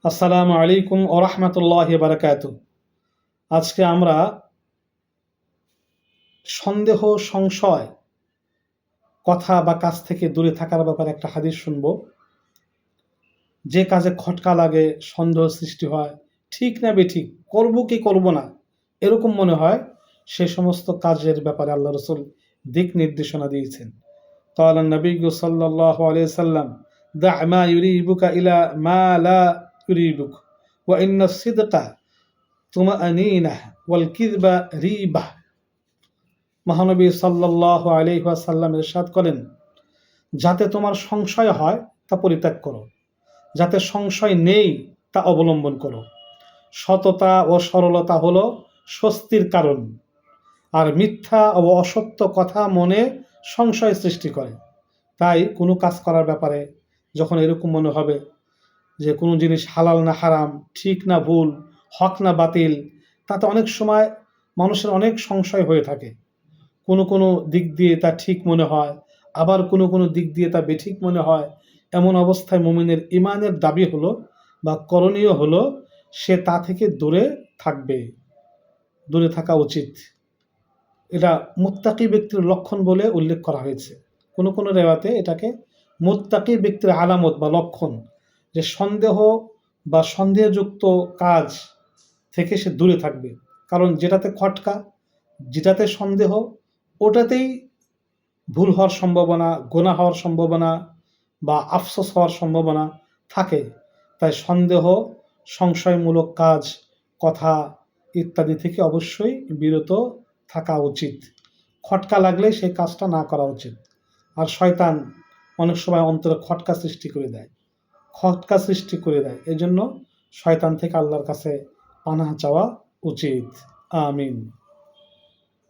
আসসালামু আলাইকুম ওয়া রাহমাতুল্লাহি ওয়া বারাকাতুহু। আজকে আমরা সন্দেহ, সংশয়, কথা বা কাজ থেকে দূরে থাকার ব্যাপারে একটা হাদিস শুনব। যে কাজে খটকা লাগে, সন্দেহ সৃষ্টি হয়, ঠিক না বেঠিক, করব কি করব না, এরকম মনে হয়, সে সমস্ত কাজের ব্যাপারে আল্লাহ রাসূল দিক নির্দেশনা দিয়েছেন। ক্বালা নবিয়্যু সাল্লাল্লাহু আলাইহি সাল্লাম, দা মা ইউরিবুকা ইলা মা লা ইউরিবুক ওয়া ইন্নাস সিদকা তুমাআনিনাহ ওয়াল কিযবা রিবাহ। মহানবী সাল্লাল্লাহু আলাইহি ওয়াসাল্লাম ইরশাদ করেন, যাতে তোমার সংশয় হয় তা পরিত্যাগ করো, যাতে সংশয় নেই তা অবলম্বন করো। সততা ও সরলতা হলো স্বস্তির কারণ, আর মিথ্যা ও অসত্য কথা মনে সংশয় সৃষ্টি করে। তাই কোনো কাজ করার ব্যাপারে যখন এরকম মনে হবে যে কোনো জিনিস হালাল না হারাম, ঠিক না ভুল, হক না বাতিল, তাতে অনেক সময় মানুষের অনেক সংশয় হয়ে থাকে। কোনো কোনো দিক দিয়ে তা ঠিক মনে হয়, আবার কোনো কোনো দিক দিয়ে তা বেঠিক মনে হয়। এমন অবস্থায় মুমিনের ইমানের দাবি হলো বা করণীয় হলো সে তা থেকে দূরে থাকবে, দূরে থাকা উচিত। এটা মুত্তাকি ব্যক্তির লক্ষণ বলে উল্লেখ করা হয়েছে। কোনো কোনো রেওয়াতে এটাকে মুত্তাকি ব্যক্তির আলামত বা লক্ষণ, যে সন্দেহ বা সন্দেহযুক্ত কাজ থেকে সে দূরে থাকবে। কারণ যেটাতে খটকা, যেটাতে সন্দেহ, ওটাতেই ভুল হওয়ার সম্ভাবনা, গুনাহ হওয়ার সম্ভাবনা বা আফসোস হওয়ার সম্ভাবনা থাকে। তাই সন্দেহ, সংশয়মূলক কাজ, কথা ইত্যাদি থেকে অবশ্যই বিরত থাকা উচিত। খটকা লাগলে সেই কাজটা না করা উচিত। আর শয়তান অনেক সময় অন্তরে খটকা সৃষ্টি করে দেয়। এজন্য শয়তান থেকে আল্লাহর কাছে পানাহ চাওয়া উচিত। আমিন।